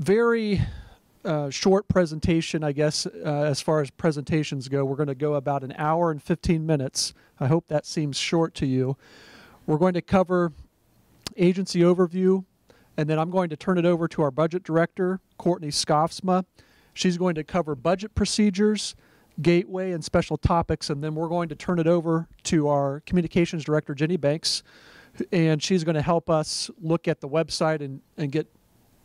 very short presentation, I guess, as far as presentations go. We're going to go about an hour and 15 minutes. I hope that seems short to you. We're going to cover agency overview, and then I'm going to turn it over to our budget director, Courtney Skofsma. She's going to cover budget procedures, gateway, and special topics, and then we're going to turn it over to our communications director, Jenny Banks, and she's going to help us look at the website and get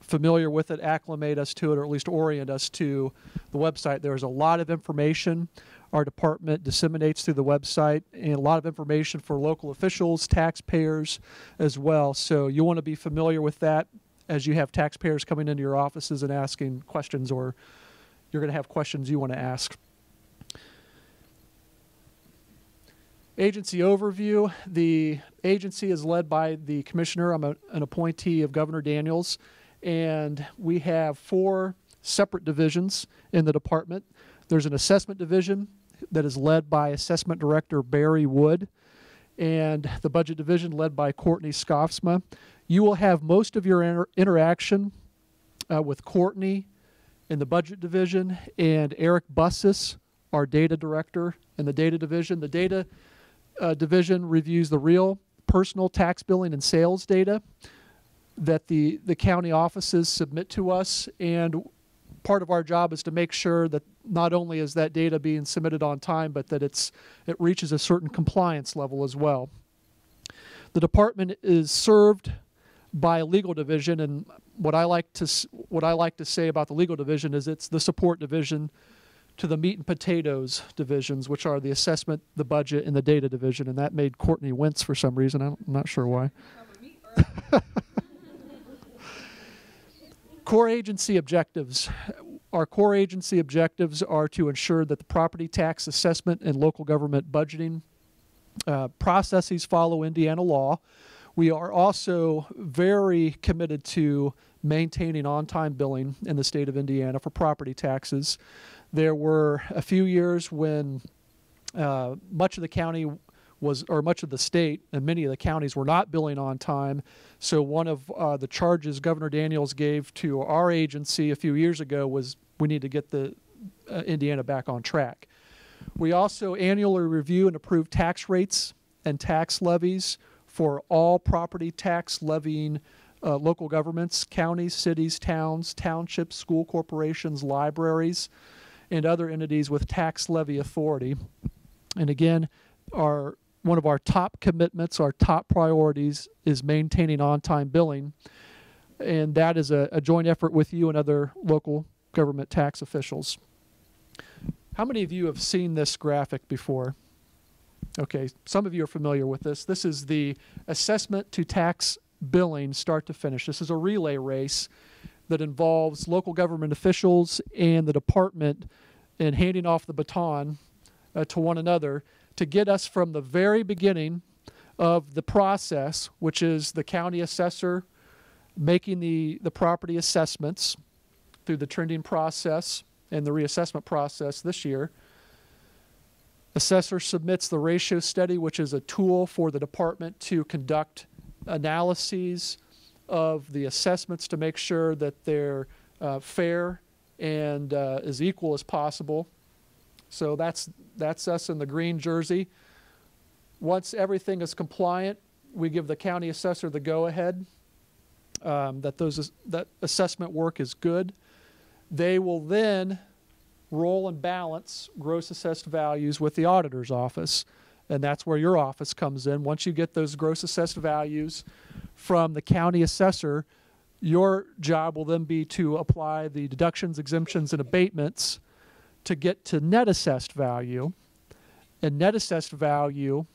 familiar with it, acclimate us to it, or at least orient us to the website. There's a lot of information our department disseminates through the website, and a lot of information for local officials, taxpayers as well. So you want to be familiar with that as you have taxpayers coming into your offices and asking questions, or you're going to have questions you want to ask. Agency overview. The agency is led by the commissioner. I'm an appointee of Governor Daniels. And we have 4 separate divisions in the department. There's an assessment division that is led by Assessment Director Barry Wood, and the budget division led by Courtney Skofsma. You will have most of your interaction with Courtney in the budget division, and Eric Bussis, our data director in the data division. The data division reviews the real personal tax billing and sales data that the county offices submit to us, and part of our job is to make sure that not only is that data being submitted on time, but that it reaches a certain compliance level as well. The department is served by a legal division, and what I like to say about the legal division is it's the support division to the meat and potatoes divisions, which are the assessment, the budget, and the data division, and that made Courtney wince for some reason. I'm not sure why. Core agency objectives. Our core agency objectives are to ensure that the property tax assessment and local government budgeting processes follow Indiana law. We are also very committed to maintaining on-time billing in the state of Indiana for property taxes. There were a few years when much of the county much of the state and many of the counties were not billing on time. So one of the charges Governor Daniels gave to our agency a few years ago was we need to get the Indiana back on track. We also annually review and approve tax rates and tax levies for all property tax levying local governments, counties, cities, towns, townships, school corporations, libraries, and other entities with tax levy authority. And again, one of our top commitments, our top priorities, is maintaining on-time billing, and that is a joint effort with you and other local government tax officials. How many of you have seen this graphic before? Okay, some of you are familiar with this. This is the assessment to tax billing start to finish. This is a relay race that involves local government officials and the department in handing off the baton to one another to get us from the very beginning of the process, which is the county assessor making the property assessments through the trending process and the reassessment process this year. Assessor submits the ratio study, which is a tool for the department to conduct analyses of the assessments to make sure that they're fair and as equal as possible. So that's us in the green jersey. Once everything is compliant, we give the county assessor the go-ahead that assessment work is good. They will then roll and balance gross assessed values with the auditor's office, and that's where your office comes in. Once you get those gross assessed values from the county assessor, your job will then be to apply the deductions, exemptions, and abatements to get to net assessed value. And net assessed value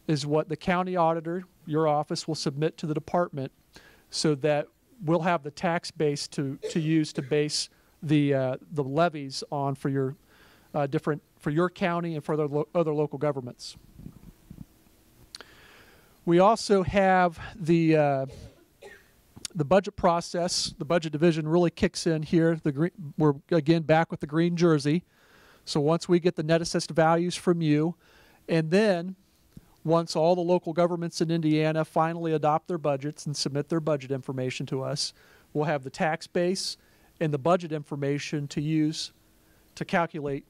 is what the county auditor, your office, will submit to the department so that we'll have the tax base to use to base the levies on for your for your county and for other local governments. We also have the budget process. The budget division really kicks in here. We're again back with the green jersey. So once we get the net assessed values from you, and then once all the local governments in Indiana finally adopt their budgets and submit their budget information to us, we'll have the tax base, and the budget information to use to calculate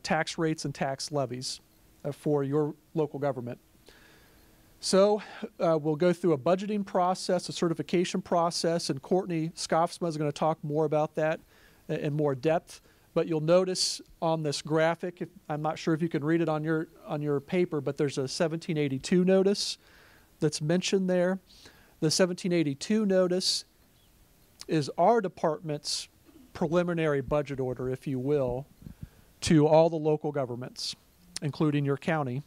tax rates and tax levies for your local government. So we'll go through a budgeting process, a certification process, and Courtney Scoffsma is going to talk more about that in more depth. But you'll notice on this graphic, I'm not sure if you can read it on your paper, but there's a 1782 notice that's mentioned there. The 1782 notice is our department's preliminary budget order, if you will, to all the local governments, including your county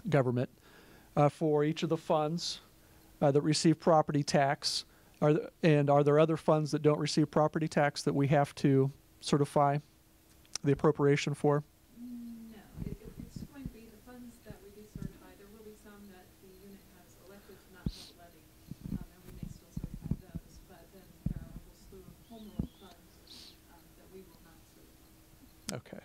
government, for each of the funds that receive property tax. Are there other funds that don't receive property tax that we have to certify the appropriation for? No, it's going to be the funds that we do certify. There will be some that the unit has elected to not have levy, and we may still certify those, but then there are a whole slew of home rule funds that we will not certify. Okay.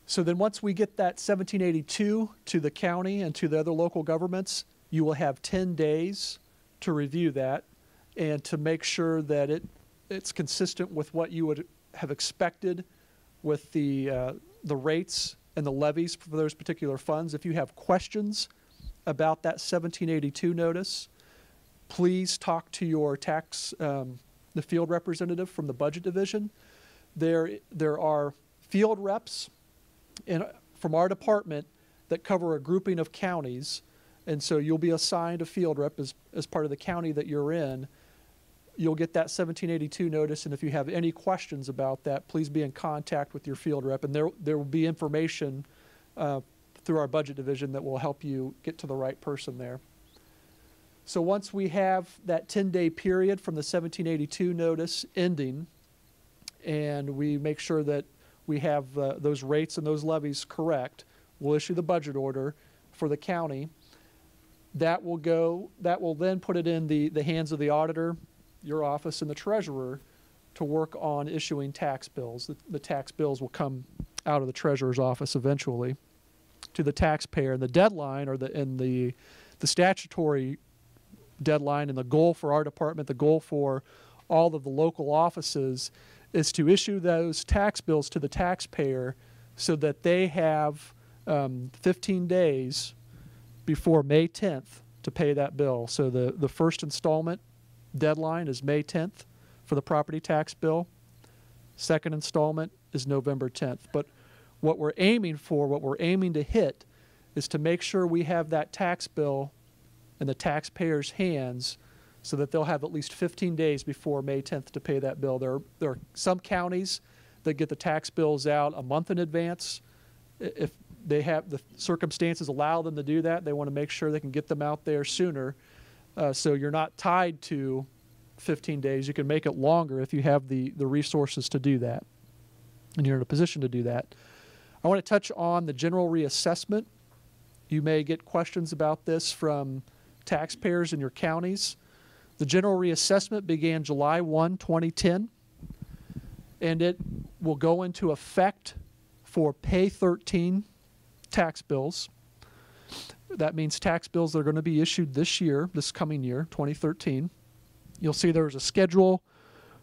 So then once we get that 1782 to the county and to the other local governments, you will have 10 days to review that and to make sure that it's consistent with what you would have expected with the rates and the levies for those particular funds. If you have questions about that 1782 notice, please talk to your the field representative from the budget division. There are field reps from our department that cover a grouping of counties, and so you'll be assigned a field rep as part of the county that you're in. You'll get that 1782 notice, and if you have any questions about that, please be in contact with your field rep, and there will be information through our budget division that will help you get to the right person there. So once we have that 10-day period from the 1782 notice ending, and we make sure that we have those rates and those levies correct, we'll issue the budget order for the county. That will then put it in the hands of the auditor, your office, and the treasurer to work on issuing tax bills. The tax bills will come out of the treasurer's office eventually to the taxpayer. And the deadline, or the statutory deadline, and the goal for our department, the goal for all of the local offices, is to issue those tax bills to the taxpayer so that they have 15 days before May 10th to pay that bill. So the first installment deadline is May 10th for the property tax bill. Second installment is November 10th. But what we're aiming to hit, is to make sure we have that tax bill in the taxpayer's hands so that they'll have at least 15 days before May 10th to pay that bill. There are some counties that get the tax bills out a month in advance. If they have the circumstances allow them to do that, they want to make sure they can get them out there sooner. So you're not tied to 15 days. You can make it longer if you have the resources to do that, and you're in a position to do that. I want to touch on the general reassessment. You may get questions about this from taxpayers in your counties. The general reassessment began July 1, 2010, and it will go into effect for Pay 13 tax bills. That means tax bills that are going to be issued this coming year, 2013. You'll see there's a schedule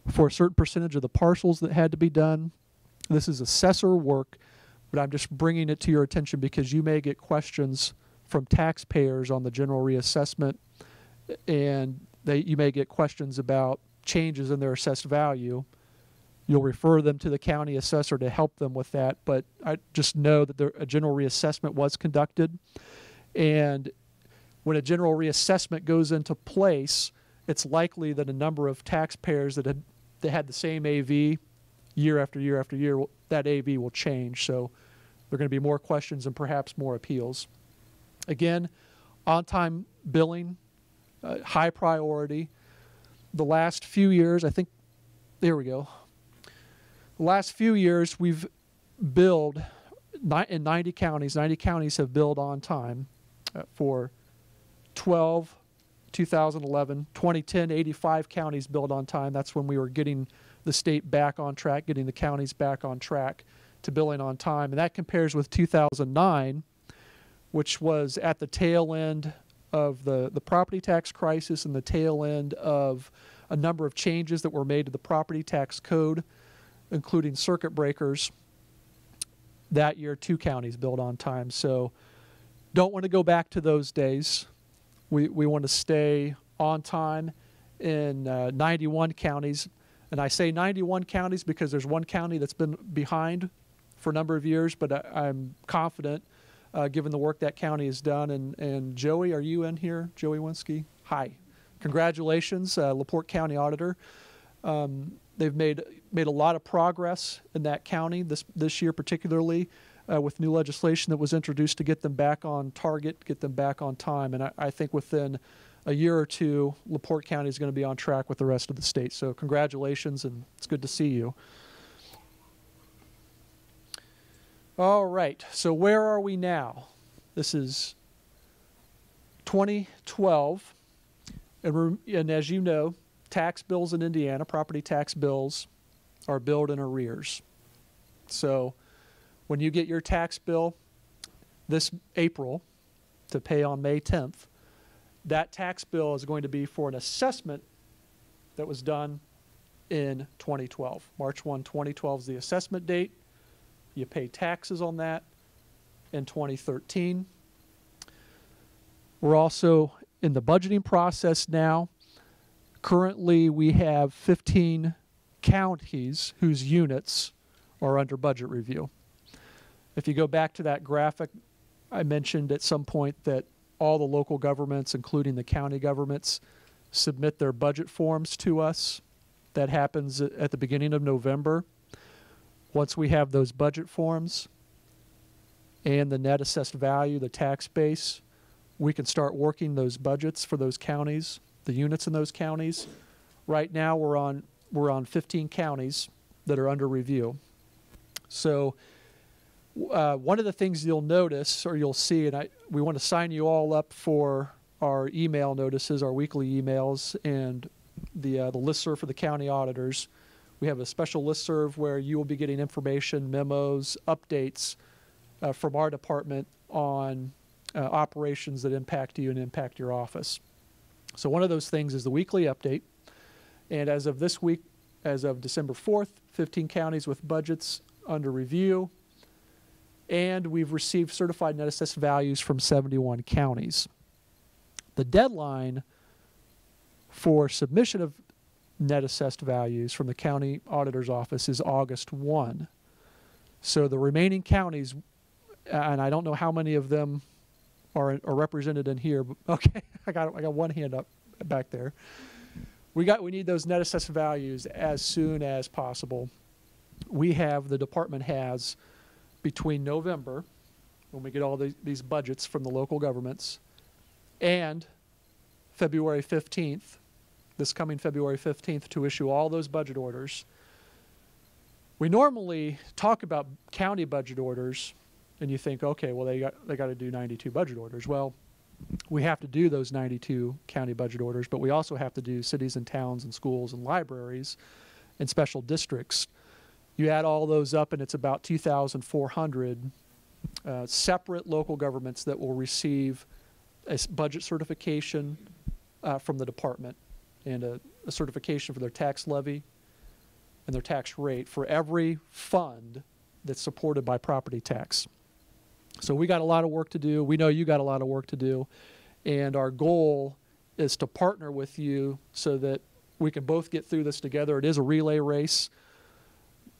for a certain percentage of the parcels that had to be done. This is assessor work, but I'm just bringing it to your attention because you may get questions from taxpayers on the general reassessment, and you may get questions about changes in their assessed value. You'll refer them to the county assessor to help them with that, but I just know that a general reassessment was conducted. And when a general reassessment goes into place, it's likely that a number of taxpayers that had the same AV year after year after year, that AV will change. So there are going to be more questions and perhaps more appeals. Again, on-time billing, high priority. The last few years, there we go. The last few years, we've billed in 90 counties. 90 counties have billed on time for 2011, 2010, 85 counties billed on time. That's when we were getting the state back on track, getting the counties back on track to billing on time. And that compares with 2009, which was at the tail end of the property tax crisis and the tail end of a number of changes that were made to the property tax code, including circuit breakers. That year, 2 counties billed on time. So don't want to go back to those days. We want to stay on time in 91 counties. And I say 91 counties because there's one county that's been behind for a number of years, but I'm confident, given the work that county has done. And Joey, are you in here? Joey Winsky? Hi. Congratulations, LaPorte County Auditor. They've made a lot of progress in that county this year, particularly with new legislation that was introduced to get them back on target, get them back on time. And I think within a year or two, LaPorte County is going to be on track with the rest of the state. So congratulations, and it's good to see you. All right, so where are we now? This is 2012, and as you know, tax bills in Indiana, property tax bills, are billed in arrears. So when you get your tax bill this April to pay on May 10th, that tax bill is going to be for an assessment that was done in 2012. March 1, 2012 is the assessment date. You pay taxes on that in 2013. We're also in the budgeting process now. Currently, we have 15 counties whose units are under budget review. If you go back to that graphic, I mentioned at some point that all the local governments, including the county governments, submit their budget forms to us. That happens at the beginning of November. Once we have those budget forms and the net assessed value, the tax base, we can start working those budgets for those counties, the units in those counties. Right now we're on 15 counties that are under review. So one of the things you'll notice or you'll see, and we want to sign you all up for our email notices, our weekly emails, and the listserv for the county auditors. We have a special listserv where you will be getting information, memos, updates from our department on operations that impact you and impact your office. So one of those things is the weekly update. And as of this week, as of December 4th, 15 counties with budgets under review. And we've received certified net assessed values from 71 counties. The deadline for submission of net assessed values from the county auditor's office is August 1. So the remaining counties, and I don't know how many of them are represented in here, but okay, I got one hand up back there. We need those net assessed values as soon as possible. The department has between November, when we get all these budgets from the local governments, and February 15th, this coming February 15th, to issue all those budget orders. We normally talk about county budget orders, and you think, okay, well, they got to do 92 budget orders. Well, we have to do those 92 county budget orders, but we also have to do cities and towns and schools and libraries and special districts. You add all those up, and it's about 2,400 separate local governments that will receive a budget certification from the department and a certification for their tax levy and their tax rate for every fund that's supported by property tax. So we got a lot of work to do. We know you got a lot of work to do. And our goal is to partner with you so that we can both get through this together. It is a relay race.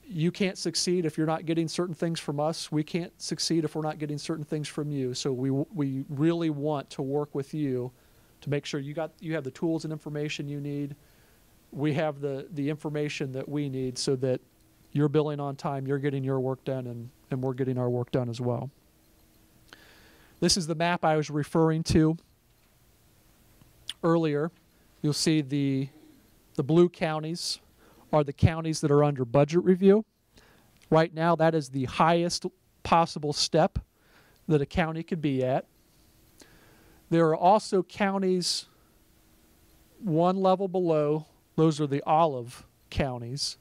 You can't succeed if you're not getting certain things from us. We can't succeed if we're not getting certain things from you. So we really want to work with you to make sure you have the tools and information you need. We have the information that we need so that you're billing on time, you're getting your work done, and we're getting our work done as well. This is the map I was referring to earlier. You'll see the blue counties are the counties that are under budget review. Right now, that is the highest possible step that a county could be at. There are also counties one level below. Those are the olive counties.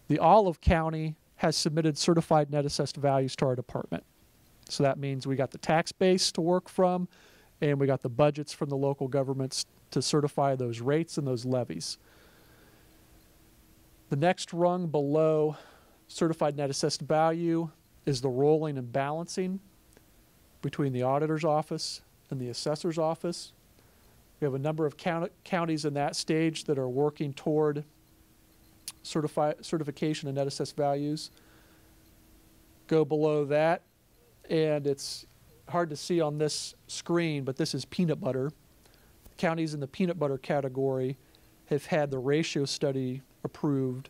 The olive county has submitted certified net assessed values to our department. So that means we got the tax base to work from, and we got the budgets from the local governments to certify those rates and those levies. The next rung below certified net assessed value is the rolling and balancing between the auditor's office and the assessor's office. We have a number of counties in that stage that are working toward certification of net assessed values. Go below that, and it's hard to see on this screen, but this is peanut butter. Counties in the peanut butter category have had the ratio study approved,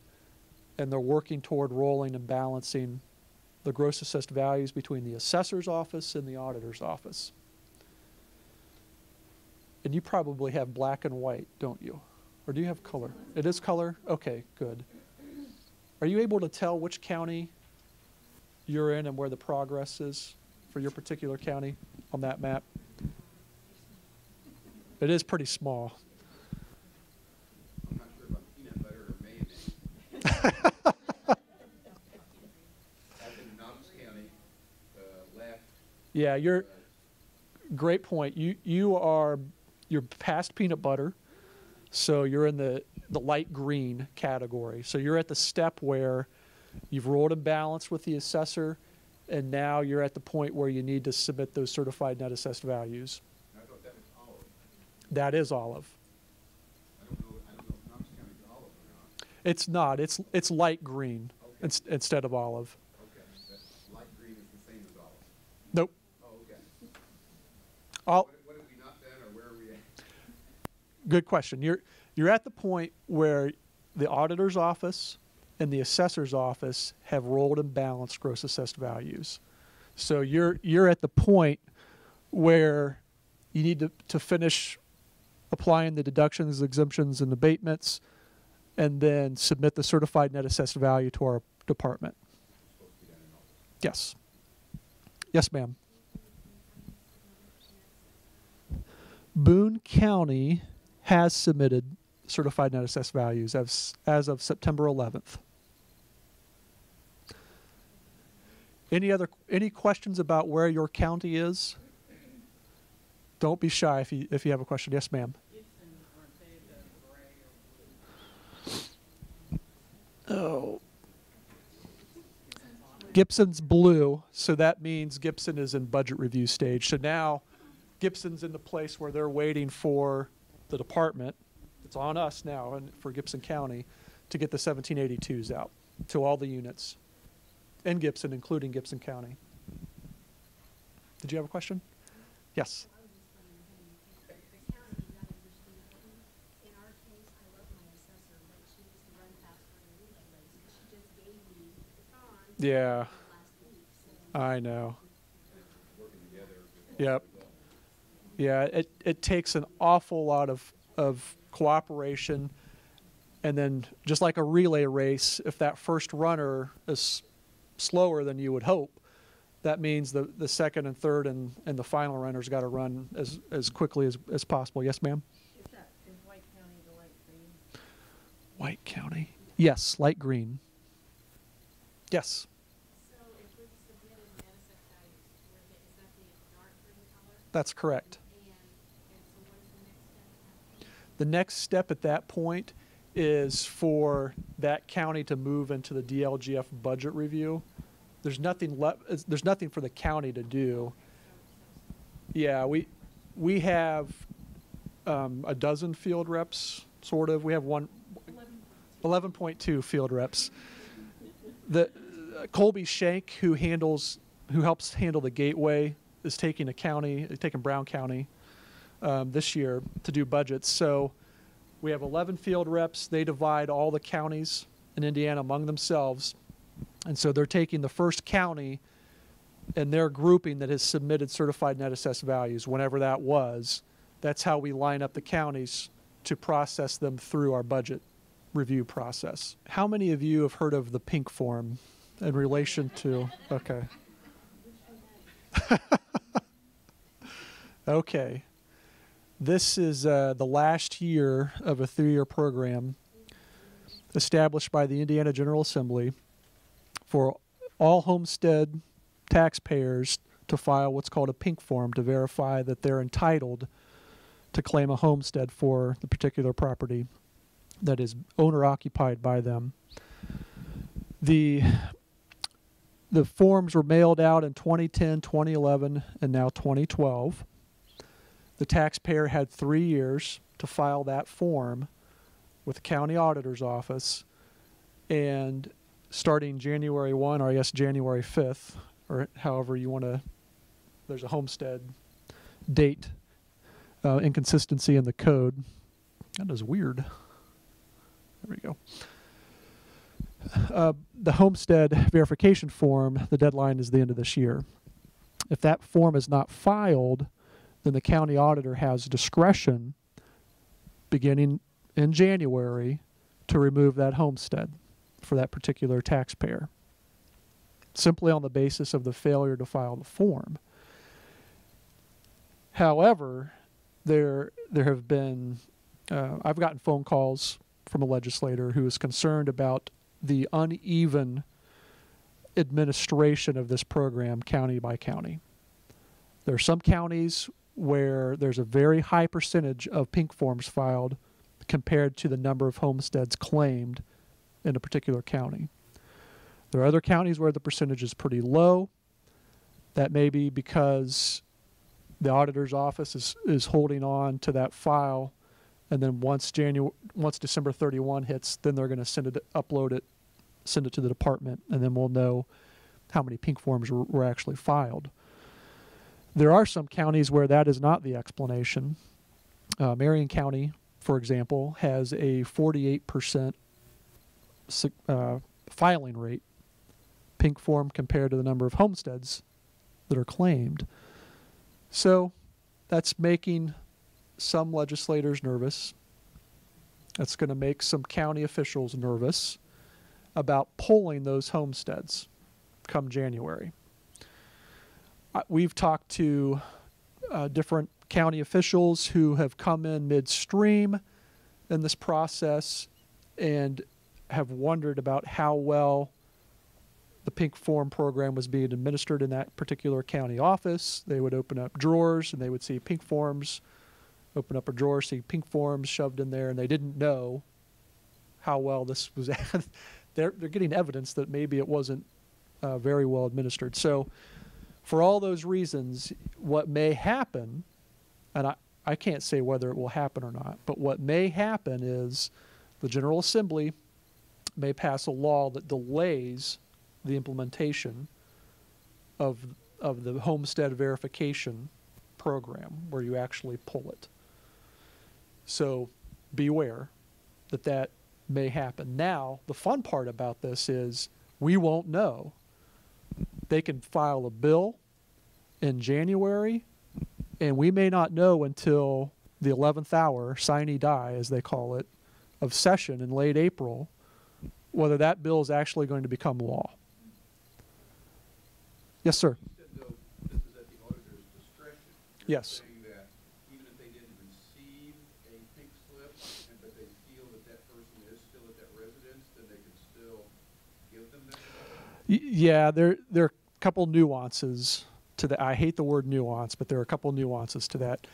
and they're working toward rolling and balancing the gross assessed values between the assessor's office and the auditor's office. And you probably have black and white, don't you? Or do you have color? It is color? Okay, good. Are you able to tell which county you're in and where the progress is for your particular county on that map? It is pretty small. I'm not sure about peanut butter or mayonnaise. Up in Knox County, left. Yeah, you're great point. You're past peanut butter, so you're in the light green category. So you're at the step where you've rolled and balanced with the assessor, and now you're at the point where you need to submit those certified net assessed values. I thought that was olive. That is olive. I don't know if Knox County is olive or not. It's not. It's light green Okay. instead of olive. Okay, that light green is the same as olive. Nope. Oh, okay. All, What have we not done, or where are we at? good question. You're at the point where the auditor's office and the assessor's office have rolled and balanced gross assessed values. So you're at the point where you need to finish applying the deductions, exemptions, and abatements, and then submit the certified net assessed value to our department. Supposed to be done in August. Yes. Yes, ma'am. Boone County has submitted certified net assessed values as of September 11th. Any questions about where your county is? Don't be shy if you have a question. Yes, ma'am. Oh. Gibson's blue, so that means Gibson is in budget review stage. So now Gibson's in the place where they're waiting for the department. It's on us now and for Gibson County to get the 1782s out to all the units in Gibson, including Gibson County. Did you have a question? Yes. I was just wondering, the county is not understanding. In our case, I love my assessor, but she needs to run faster in relay race, because she just gave me the baton Yeah, last week, so. I know. Working together. Yep. Yeah, it takes an awful lot of cooperation. And then just like a relay race, if that first runner is slower than you would hope, that means the second and third and the final runners got to run as quickly as possible. Yes, ma'am? Is White County the light green? White County. Yes, light green. Yes. So if we've submitted net assessed values, is that the dark green color? That's correct. And so what is the next step? The next step at that point is for that county to move into the DLGF budget review. There's nothing there's nothing for the county to do. Yeah, we have a dozen field reps, sort of. We have 11.2 field reps. The Colby Shank, who helps handle the gateway, is taking Brown County this year to do budgets. So we have 11 field reps. They divide all the counties in Indiana among themselves. And so they're taking the first county and their grouping that has submitted certified net assessed values, whenever that was. That's how we line up the counties to process them through our budget review process. How many of you have heard of the pink form in relation to, okay. Okay. This is the last year of a 3-year program established by the Indiana General Assembly for all homestead taxpayers to file what's called a pink form to verify that they're entitled to claim a homestead for the particular property. that is owner occupied by them. The forms were mailed out in 2010, 2011, and now 2012. The taxpayer had 3 years to file that form with the county auditor's office, and starting January 1, or I guess January 5th, or however you want to, there's a homestead date inconsistency in the code. That is weird. There we go. The homestead verification form, the deadline is the end of this year. If that form is not filed, then the county auditor has discretion beginning in January to remove that homestead for that particular taxpayer, simply on the basis of the failure to file the form. However, there have been, I've gotten phone calls from a legislator who is concerned about the uneven administration of this program county by county. There are some counties where there's a very high percentage of pink forms filed compared to the number of homesteads claimed in a particular county. There are other counties where the percentage is pretty low. That may be because the auditor's office is holding on to that file, and then once December 31 hits, then they're going to send it to the department, and then we'll know how many pink forms were actually filed. There are some counties where that is not the explanation. Marion County, for example, has a 48% filing rate, pink form compared to the number of homesteads that are claimed. So that's making some legislators nervous. That's going to make some county officials nervous about pulling those homesteads come January. We've talked to different county officials who have come in midstream in this process and have wondered about how well the pink form program was being administered in that particular county office. They would open up drawers and they would see pink forms, open up a drawer, see pink forms shoved in there, and they didn't know how well this was. They're getting evidence that maybe it wasn't very well administered. So for all those reasons, what may happen, and I can't say whether it will happen or not, but what may happen is the General Assembly may pass a law that delays the implementation of the homestead verification program where you actually pull it. So beware that may happen. Now, the fun part about this is we won't know. They can file a bill in January, and we may not know until the 11th hour, sine die, as they call it, of session in late April, whether that bill is actually going to become law. Yes, sir. You said, though, this is at the auditor's discretion. You're Yes. saying that even if they didn't receive a pink slip, but they feel that person is still at that residence, then they can still give them that? Yeah, there are a couple nuances to that. I hate the word nuance, but there are a couple nuances to that.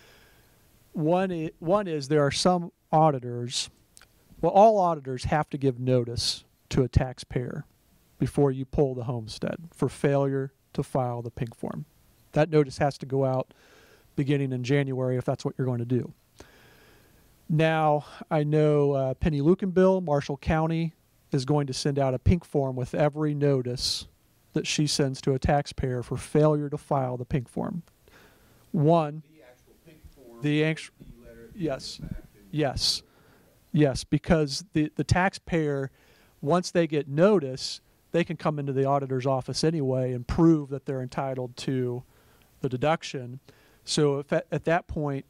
One is there are some auditors, well, all auditors have to give notice to a taxpayer before you pull the homestead for failure to file the pink form. That notice has to go out beginning in January if that's what you're going to do. Now, I know Penny Lukenbill, Marshall County, is going to send out a pink form with every notice that she sends to a taxpayer for failure to file the pink form. One, The actual pink form, the actual, letter, yes, back and- yes, yes, because the taxpayer, once they get notice, they can come into the auditor's office anyway and prove that they're entitled to the deduction. So if at that point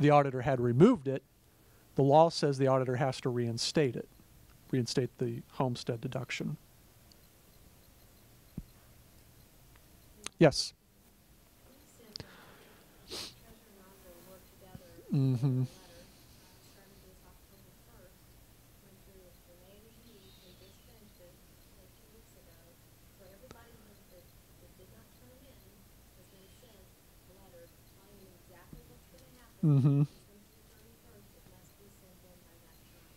the auditor had removed it, the law says the auditor has to reinstate it, reinstate the homestead deduction. Yes. Mm-hmm. Started this October 1st, went through it for A and B, we just finished it like 2 weeks ago. So everybody that did not turn in has been sent a letter telling them exactly what's going to happen. Mm-hmm. It's going to be 31st, it must be sent in by that time.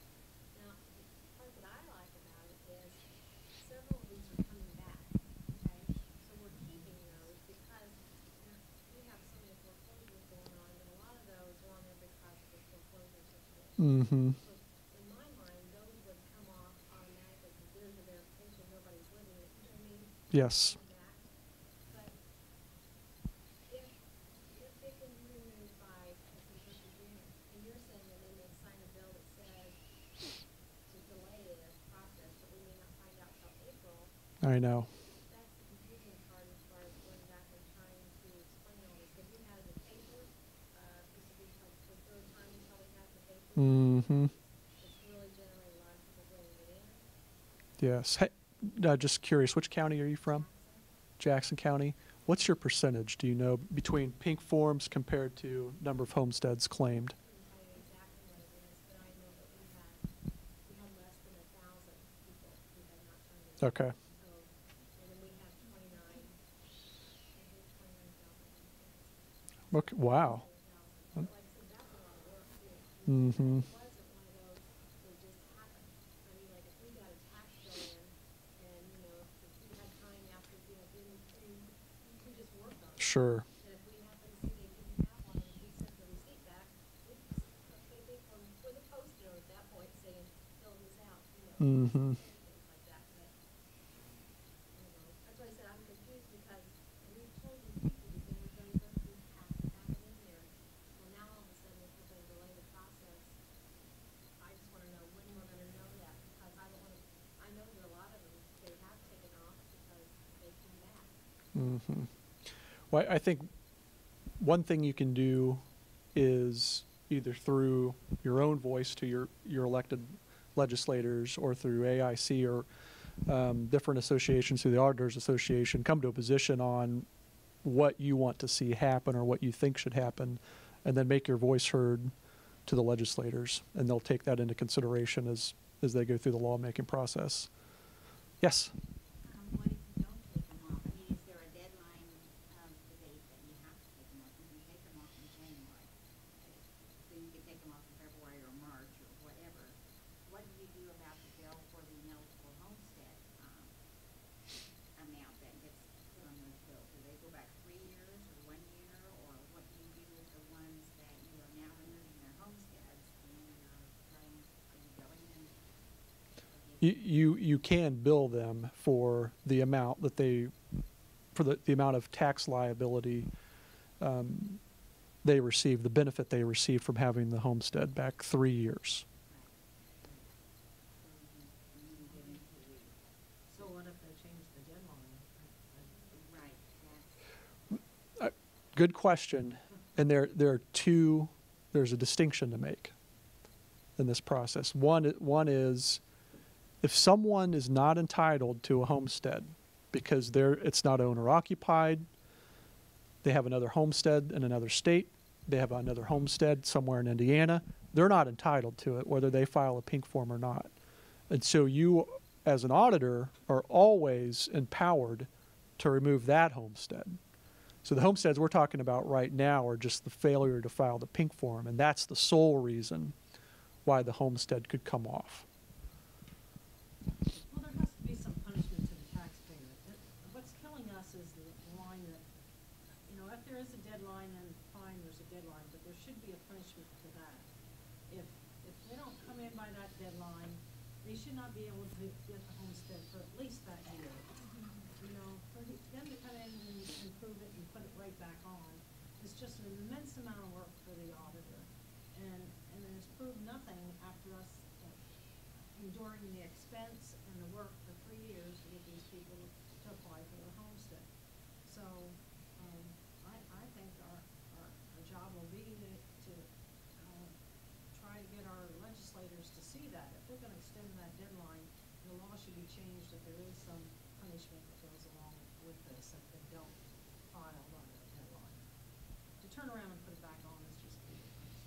Mm-hmm. So in my mind, those would come off automatically because there's a verification, nobody's living it, you know what I mean? Yes. Come back. But if they can be removed by the first of June, and you're saying that they may sign a bill that says to delay this process, but we may not find out till April, I know. that's the confusing part as far as going back and trying to explain all this. If we had the paper, this would be the third time until we have the paper. Mm-hmm. It's really generating a lot of people bringing it in. Yes. Hey, just curious, which county are you from? Jackson County. What's your percentage, do you know, between pink forms compared to number of homesteads claimed? I couldn't tell you exactly what it is, but I know that we had less than 1,000 people who had not turned it in. Okay. So, and then we have 29, I think 29,000. Okay. Wow. But like I said, that's a lot of work too. Mm-hmm. It wasn't one of those that just happened. I mean, like if we got a tax bill in and, you know, if we had time after, you know, we just worked on it. Sure. And if we happen to see they didn't have one and we sent the receipt back, we'd just, okay, they come with a post-it note at that point saying, fill this out, you know. Mm-hmm. Things like that, but, you know, that's why I said I'm confused because we've told these people that they were gonna go through, have to have it in there. Well, now all of a sudden, if we're gonna delay the process, I just wanna know when we're gonna know that, because I don't wanna, I know that a lot of them, they have taken off because they came back. Mm-hmm. Well, I think one thing you can do is either through your own voice to your elected legislators or through AIC or different associations through the Auditors Association, come to a position on what you want to see happen or what you think should happen, and then make your voice heard to the legislators, and they'll take that into consideration as they go through the lawmaking process. Yes? What if you don't take them off? I mean, is there a deadline of the date that you have to take them off? You can take them off in January. So you can take them off in February or March or whatever. What do you do about the bill for the ineligible homestead, amount that gets put on those bills? Do they go back 3 years or 1 year? Or what do you do with the ones that you are now removing their homesteads and you're trying, are you billing them? You can bill them for the amount that the amount of tax liability they receive, the benefit they receive from having the homestead back 3 years. So what if they change the deadline? Right, Good question. And there's a distinction to make in this process. One is if someone is not entitled to a homestead because it's not owner occupied, they have another homestead in another state, they have another homestead somewhere in Indiana, they're not entitled to it whether they file a pink form or not. And so you, as an auditor, are always empowered to remove that homestead. So the homesteads we're talking about right now are just the failure to file the pink form, and that's the sole reason why the homestead could come off. Well, there has to be some punishment to the taxpayer. What's killing us is the line that, you know, if there is a deadline, then fine, there's a deadline, but there should be a punishment to that. If they don't come in by that deadline, they should not be able to get the homestead for at least that year. You know, for them to come in and prove it and put it right back on, it's just an immense amount of work for the auditor. And it's proved nothing after us enduring the expense and the work for 3 years to get these people to apply for their homestead. So, I think our job will be to try to get our legislators to see that. If we're gonna extend that deadline, the law should be changed that there is some punishment that goes along with this if they don't file by that deadline. To turn around and put it back on is just ridiculous.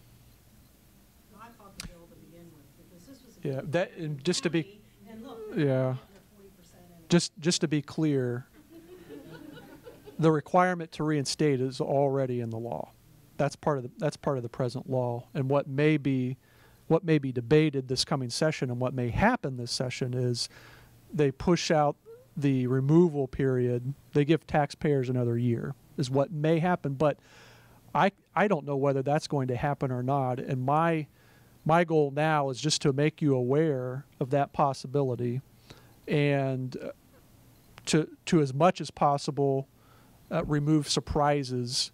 I fought the bill to begin with because this was a Yeah, big that, and just to be, county, and look, yeah. they're 40% anyway. just to be clear, the requirement to reinstate is already in the law. That's part of the present law. And what may be debated this coming session and what may happen this session is they push out the removal period. They give taxpayers another year is what may happen. But I don't know whether that's going to happen or not. And my my goal now is just to make you aware of that possibility, and to as much as possible remove surprises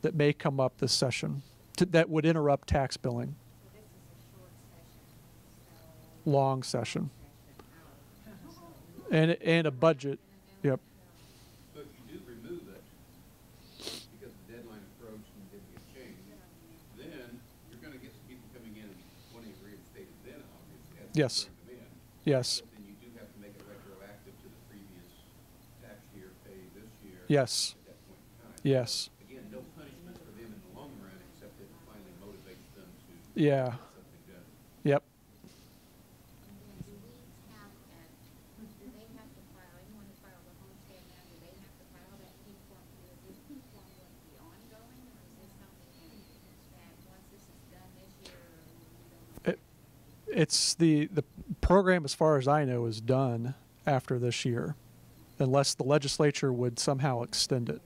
that may come up this session that would interrupt tax billing. So this is a short session, so. Long session. Session out. And a budget. Yep. So if you do remove it, because the deadline approached and didn't get changed, then you're gonna get some people coming in and wanting to reinstate it then, obviously. as they Yes. bring them in. Yes. But then you do have to make it retroactive to the previous tax year paid this year. Yes. At that point in time. Yes. Again, no punishment for them in the long run, except it finally motivates them to Yeah. get something done. Yep. Do we have, do they have to file, anyone who filed a homestead now, do they have to file that P form? Is this P form going to be ongoing, or is this something that once this is done this year, we don't? It's the program, as far as I know, is done after this year, unless the legislature would somehow extend it.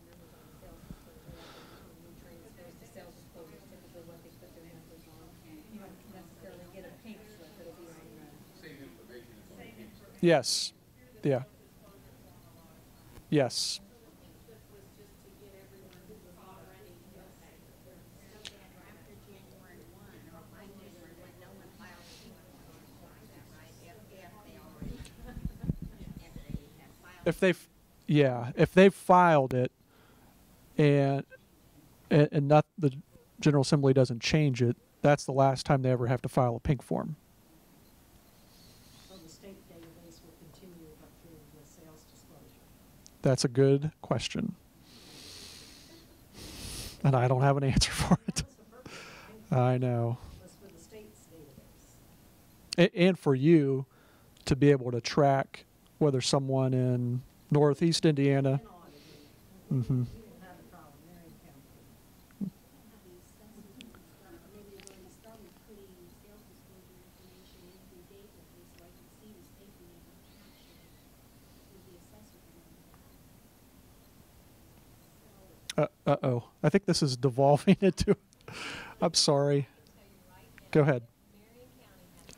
Same information as on the pink. Yes. Yeah. Yes. After January 1, or by January 1, no one filed a P form, is that right? If they already, if they have filed. If they've filed it and not the General Assembly doesn't change it, that's the last time they ever have to file a pink form. So the state database will continue up through the sales disclosure. That's a good question. And I don't have an answer for it. That was the purpose of the pink I know. was for the state's database. And for you to be able to track whether someone in Northeast Indiana. And audited. Mm-hmm. We didn't have a problem, Marion County. Maybe you've already started putting sales disclosure information in through database, so I can see the state being able to capture it with the assessor. Uh-oh. I think this is devolving into... I'm sorry. Go ahead. Marion County has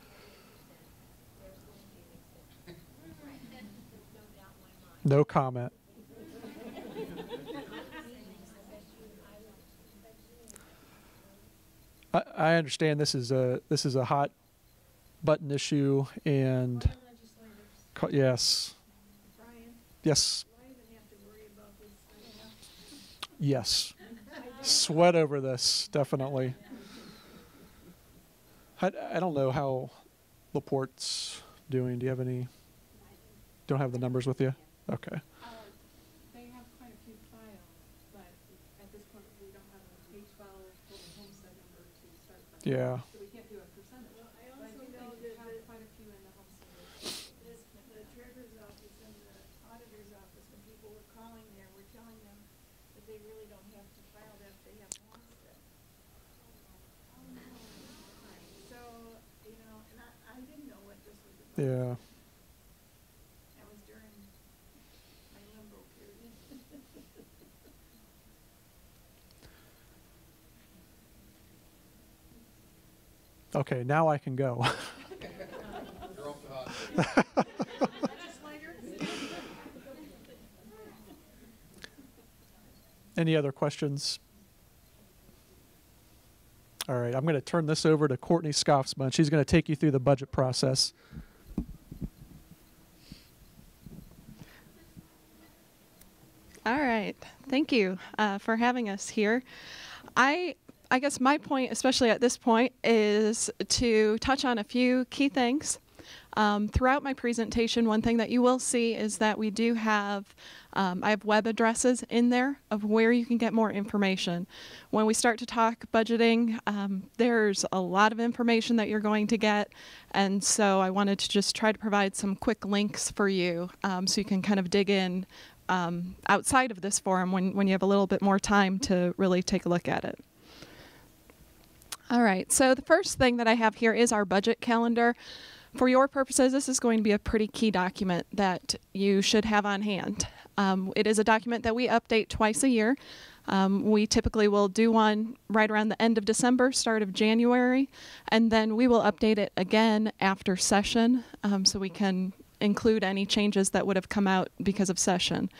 40%, there's going to be an extension. There's no doubt in my mind. No comment. I understand this is a hot button issue, and Legislators, yes, Brian, yes, do I even have to worry about this right now? yes. Sweat over this, definitely. I don't know how LaPorte's doing. Do you have any? Don't have the numbers with you? Okay. They have quite a few files, but at this point, we don't have a page file for the homestead number to start from. Yeah. So we can't do a percentage. Well, I But also do know think we that have the- quite a few in the homestead. The treasurer's office and the auditor's office, when people were calling there, were telling them that they really don't have to file that if they have homestead. So, you know, and I didn't know what this was about. Yeah. That was during my limbo period. Okay, now I can go. You're off the hot seat. Any other questions? All right, I'm going to turn this over to Courtney Scoffsman. She's going to take you through the budget process. All right. Thank you for having us here. I guess my point, especially at this point, is to touch on a few key things. Throughout my presentation, one thing that you will see is that we do have, I have web addresses in there of where you can get more information. When we start to talk budgeting, there's a lot of information that you're going to get, and so I wanted to just try to provide some quick links for you so you can kind of dig in outside of this forum when you have a little bit more time to really take a look at it. All right, so the first thing that I have here is our budget calendar. For your purposes, this is going to be a pretty key document that you should have on hand. It is a document that we update twice a year. We typically will do one right around the end of December, start of January, and then we will update it again after session, so we can include any changes that would have come out because of session.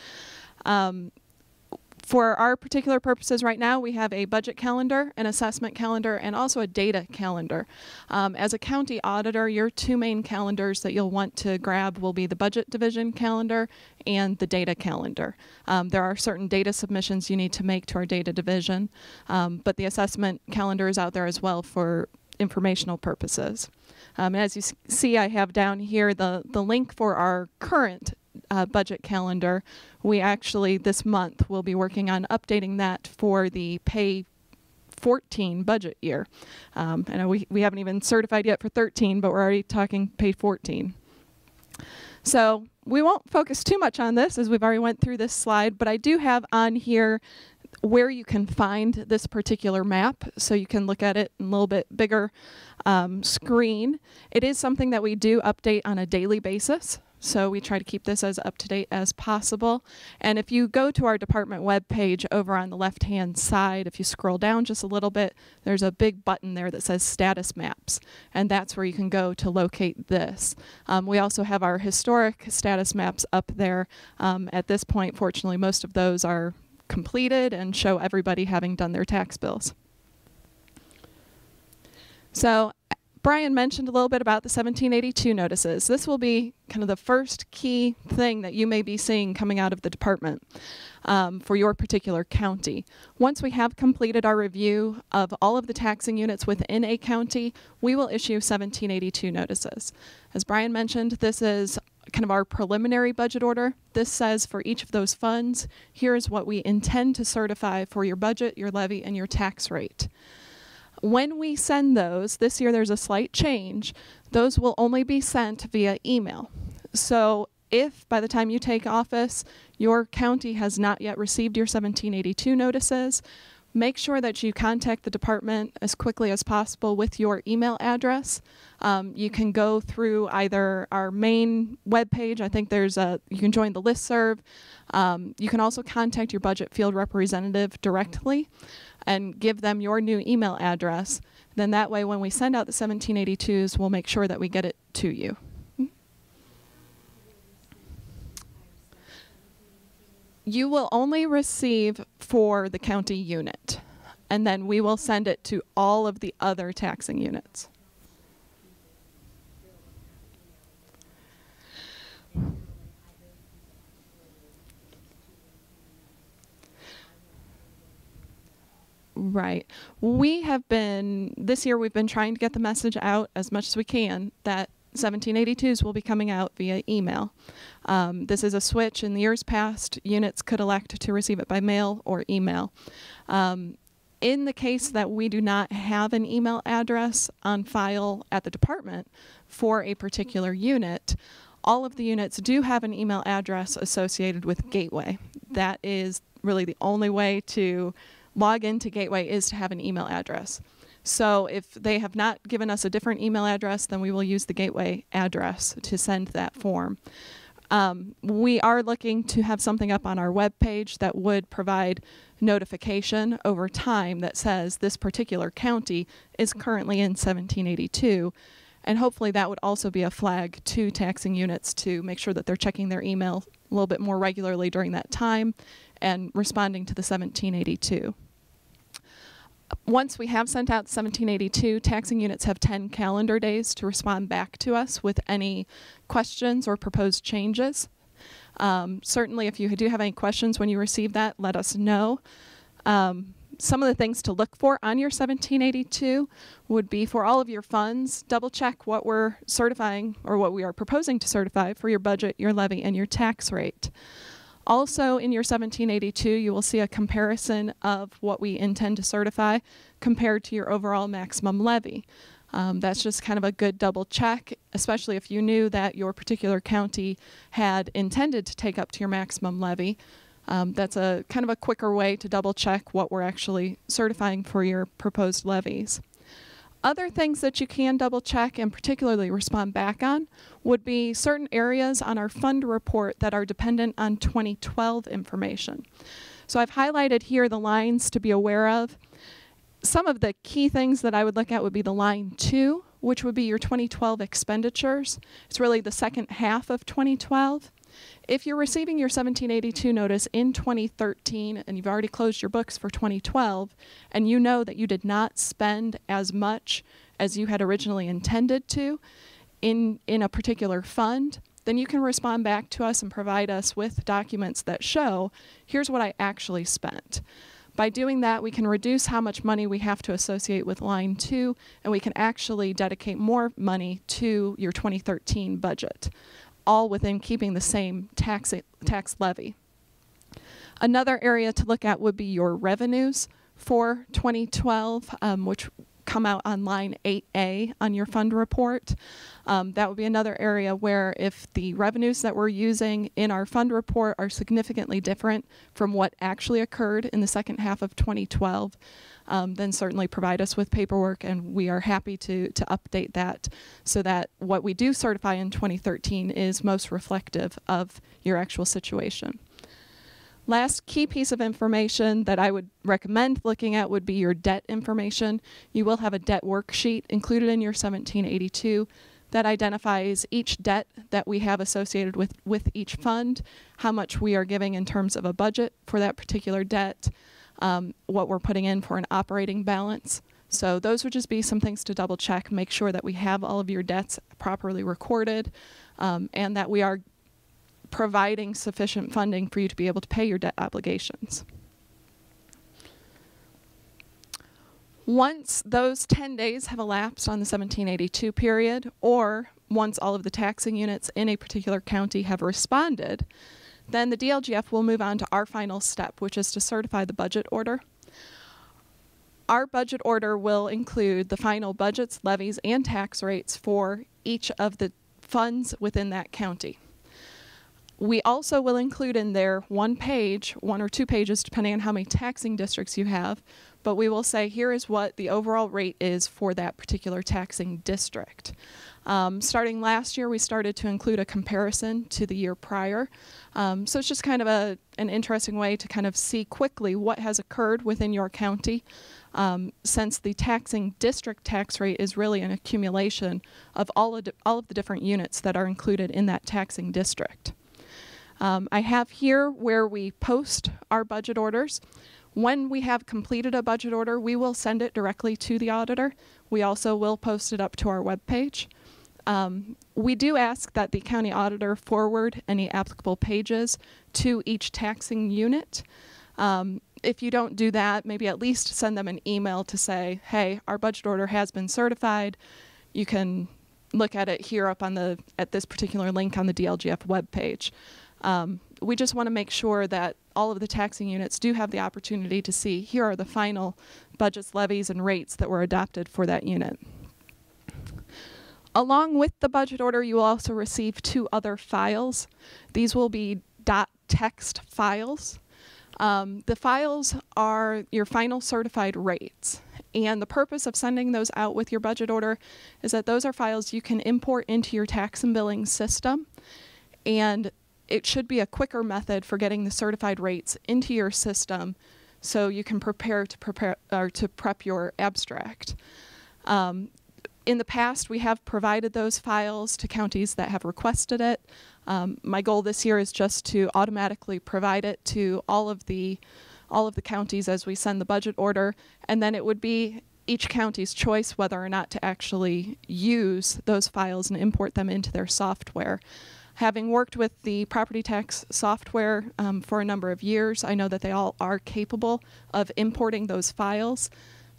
For our particular purposes right now, we have a budget calendar, an assessment calendar, and also a data calendar. As a county auditor, your two main calendars that you'll want to grab will be the budget division calendar and the data calendar. There are certain data submissions you need to make to our data division, but the assessment calendar is out there as well for informational purposes. As you see, I have down here the link for our current budget calendar. We actually, this month, will be working on updating that for the Pay 14 budget year. I know we haven't even certified yet for 13, but we're already talking Pay 14. So we won't focus too much on this, as we've already went through this slide, but I do have on here where you can find this particular map, so you can look at it in a little bit bigger screen. It is something that we do update on a daily basis, so we try to keep this as up-to-date as possible. And if you go to our department webpage over on the left-hand side, if you scroll down just a little bit, there's a big button there that says Status Maps, and that's where you can go to locate this. We also have our historic status maps up there. At this point, fortunately, most of those are completed and show everybody having done their tax bills. So Brian mentioned a little bit about the 1782 notices. This will be kind of the first key thing that you may be seeing coming out of the department for your particular county. Once we have completed our review of all of the taxing units within a county, we will issue 1782 notices. As Brian mentioned, this is kind of our preliminary budget order. This says for each of those funds, here's what we intend to certify for your budget, your levy, and your tax rate. When we send those, this year there's a slight change, those will only be sent via email. So if by the time you take office, your county has not yet received your 1782 notices, make sure that you contact the department as quickly as possible with your email address. You can go through either our main webpage. I think there's you can join the listserv. You can also contact your budget field representative directly and give them your new email address. Then that way, when we send out the 1782s, we'll make sure that we get it to you. You will only receive for the county unit, and then we will send it to all of the other taxing units. Right. We have been, this year we've been trying to get the message out as much as we can that 1782s will be coming out via email. This is a switch. In the years past, units could elect to receive it by mail or email. In the case that we do not have an email address on file at the department for a particular unit, all of the units do have an email address associated with Gateway. That is really the only way to log into Gateway, is to have an email address. So if they have not given us a different email address, then we will use the Gateway address to send that form. We are looking to have something up on our webpage that would provide notification over time that says this particular county is currently in 1782. And hopefully that would also be a flag to taxing units to make sure that they're checking their email a little bit more regularly during that time and responding to the 1782. Once we have sent out 1782, taxing units have 10 calendar days to respond back to us with any questions or proposed changes. Certainly, if you do have any questions when you receive that, let us know. Some of the things to look for on your 1782 would be for all of your funds, double check what we're certifying or what we are proposing to certify for your budget, your levy, and your tax rate. Also in your 1782, you will see a comparison of what we intend to certify compared to your overall maximum levy. That's just kind of a good double check, especially if you knew that your particular county had intended to take up to your maximum levy. That's a kind of a quicker way to double check what we're actually certifying for your proposed levies. Other things that you can double check and particularly respond back on would be certain areas on our fund report that are dependent on 2012 information. So I've highlighted here the lines to be aware of. Some of the key things that I would look at would be the line 2, which would be your 2012 expenditures. It's really the second half of 2012. If you're receiving your 1782 notice in 2013 and you've already closed your books for 2012 and you know that you did not spend as much as you had originally intended to in a particular fund, then you can respond back to us and provide us with documents that show, here's what I actually spent. By doing that, we can reduce how much money we have to associate with line 2, and we can actually dedicate more money to your 2013 budget, all within keeping the same tax levy. Another area to look at would be your revenues for 2012, which come out on line 8A on your fund report. That would be another area where if the revenues that we're using in our fund report are significantly different from what actually occurred in the second half of 2012, then certainly provide us with paperwork, and we are happy to update that so that what we do certify in 2013 is most reflective of your actual situation. Last key piece of information that I would recommend looking at would be your debt information. You will have a debt worksheet included in your 1782 that identifies each debt that we have associated with each fund, how much we are giving in terms of a budget for that particular debt, what we're putting in for an operating balance. So those would just be some things to double check, make sure that we have all of your debts properly recorded, and that we are providing sufficient funding for you to be able to pay your debt obligations. Once those 10 days have elapsed on the 1782 period, or once all of the taxing units in a particular county have responded, then the DLGF will move on to our final step, which is to certify the budget order. Our budget order will include the final budgets, levies, and tax rates for each of the funds within that county. We also will include in there one or two pages, depending on how many taxing districts you have, but we will say here is what the overall rate is for that particular taxing district. Starting last year, we started to include a comparison to the year prior. So it's just kind of an interesting way to kind of see quickly what has occurred within your county, since the taxing district tax rate is really an accumulation of all of the different units that are included in that taxing district. I have here where we post our budget orders. When we have completed a budget order, we will send it directly to the auditor. We also will post it up to our webpage. We do ask that the county auditor forward any applicable pages to each taxing unit. If you don't do that, maybe at least send them an email to say, hey, our budget order has been certified. You can look at it here up on at this particular link on the DLGF webpage. We just want to make sure that all of the taxing units do have the opportunity to see, here are the final budgets, levies, and rates that were adopted for that unit. Along with the budget order, you will also receive 2 other files. These will be .text files. The files are your final certified rates. And the purpose of sending those out with your budget order is that those are files you can import into your tax and billing system. And it should be a quicker method for getting the certified rates into your system so you can prepare to prep your abstract. In the past, we have provided those files to counties that have requested it. My goal this year is just to automatically provide it to all of the counties as we send the budget order, and then it would be each county's choice whether or not to actually use those files and import them into their software. Having worked with the property tax software for a number of years, I know that they all are capable of importing those files.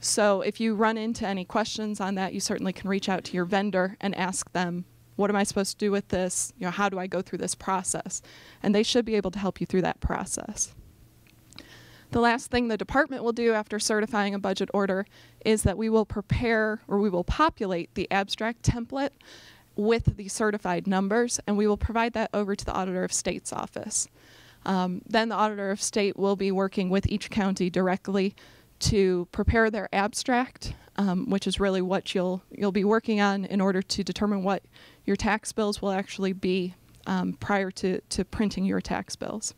So if you run into any questions on that, you certainly can reach out to your vendor and ask them, what am I supposed to do with this? You know, how do I go through this process? And they should be able to help you through that process. The last thing the department will do after certifying a budget order is that we will prepare, or we will populate the abstract template with the certified numbers, and we will provide that over to the Auditor of State's office. Then the Auditor of State will be working with each county directly to prepare their abstract, which is really what you'll be working on in order to determine what your tax bills will actually be prior to printing your tax bills.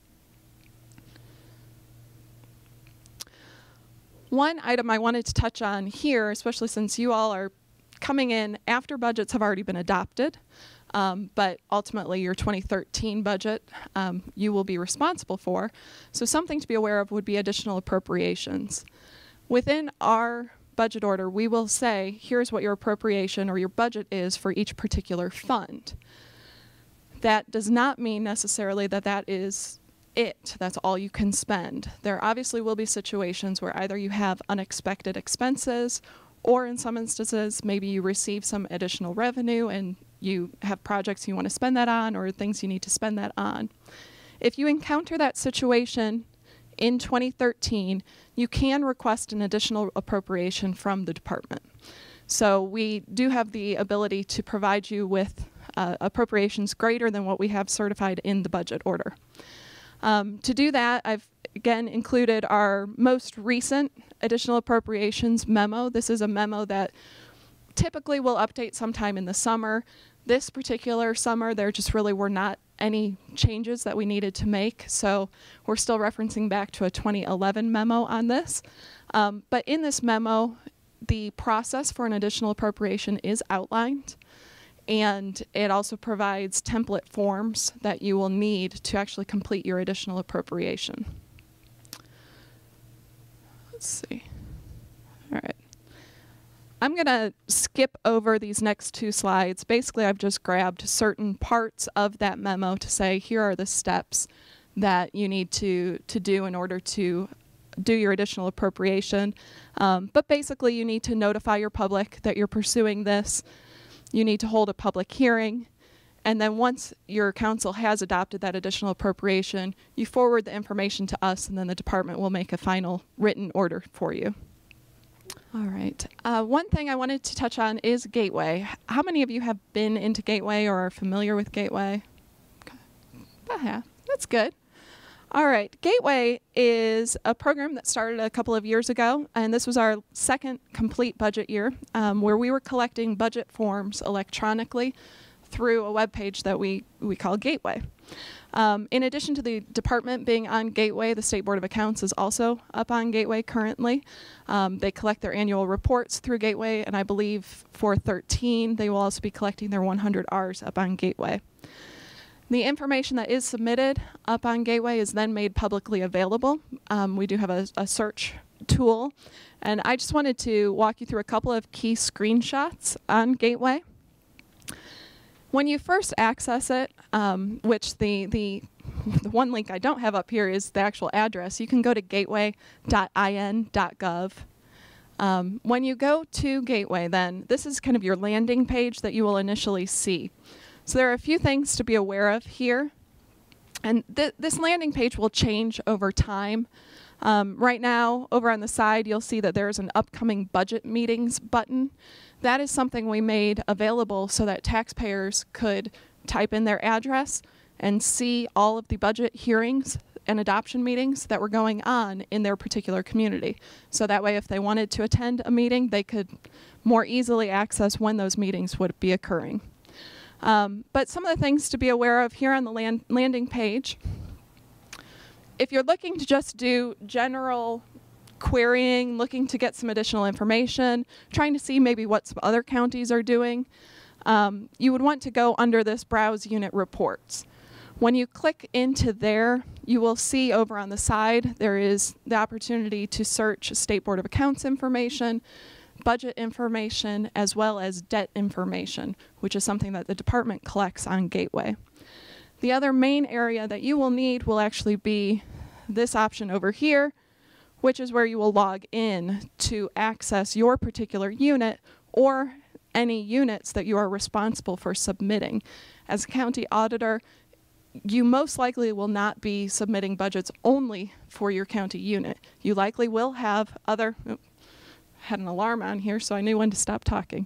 One item I wanted to touch on here, especially since you all are coming in after budgets have already been adopted, but ultimately your 2013 budget you will be responsible for. So something to be aware of would be additional appropriations. Within our budget order, we will say, here's what your appropriation or your budget is for each particular fund. That does not mean necessarily that that is it. That's all you can spend. There obviously will be situations where either you have unexpected expenses, or in some instances, maybe you receive some additional revenue and you have projects you want to spend that on or things you need to spend that on. If you encounter that situation in 2013, you can request an additional appropriation from the department. So we do have the ability to provide you with appropriations greater than what we have certified in the budget order. To do that, I've again included our most recent additional appropriations memo. This is a memo that typically will update sometime in the summer. This particular summer, there just really were not any changes that we needed to make, so we're still referencing back to a 2011 memo on this. But in this memo, the process for an additional appropriation is outlined, and it also provides template forms that you will need to actually complete your additional appropriation. Let's see. All right. I'm going to skip over these next two slides. Basically, I've just grabbed certain parts of that memo to say, here are the steps that you need to do in order to do your additional appropriation. But basically, you need to notify your public that you're pursuing this. You need to hold a public hearing. And then once your council has adopted that additional appropriation, you forward the information to us, and then the department will make a final written order for you. All right. One thing I wanted to touch on is Gateway. How many of you have been into Gateway or are familiar with Gateway? Okay. About half. That's good. All right. Gateway is a program that started a couple of years ago, and this was our second complete budget year, where we were collecting budget forms electronically through a web page that we call Gateway. In addition to the department being on Gateway, the State Board of Accounts is also up on Gateway currently. They collect their annual reports through Gateway, and I believe for 13, they will also be collecting their 100 Rs up on Gateway. The information that is submitted up on Gateway is then made publicly available. We do have a search tool, and I just wanted to walk you through a couple of key screenshots on Gateway. When you first access it, which the one link I don't have up here is the actual address, you can go to gateway.in.gov. When you go to Gateway, then this is kind of your landing page that you will initially see. So there are a few things to be aware of here. And this landing page will change over time. Right now, over on the side, you'll see that there's an upcoming budget meetings button. That is something we made available so that taxpayers could type in their address and see all of the budget hearings and adoption meetings that were going on in their particular community. So that way, if they wanted to attend a meeting, they could more easily access when those meetings would be occurring. But some of the things to be aware of here on the landing page, if you're looking to just do general querying, looking to get some additional information, trying to see maybe what some other counties are doing, you would want to go under this Browse Unit Reports. When you click into there, you will see over on the side there is the opportunity to search State Board of Accounts information, budget information, as well as debt information, which is something that the department collects on Gateway. The other main area that you will need will actually be this option over here, which is where you will log in to access your particular unit or any units that you are responsible for submitting. As a county auditor, you most likely will not be submitting budgets only for your county unit. You likely will have other, had an alarm on here, so I knew when to stop talking.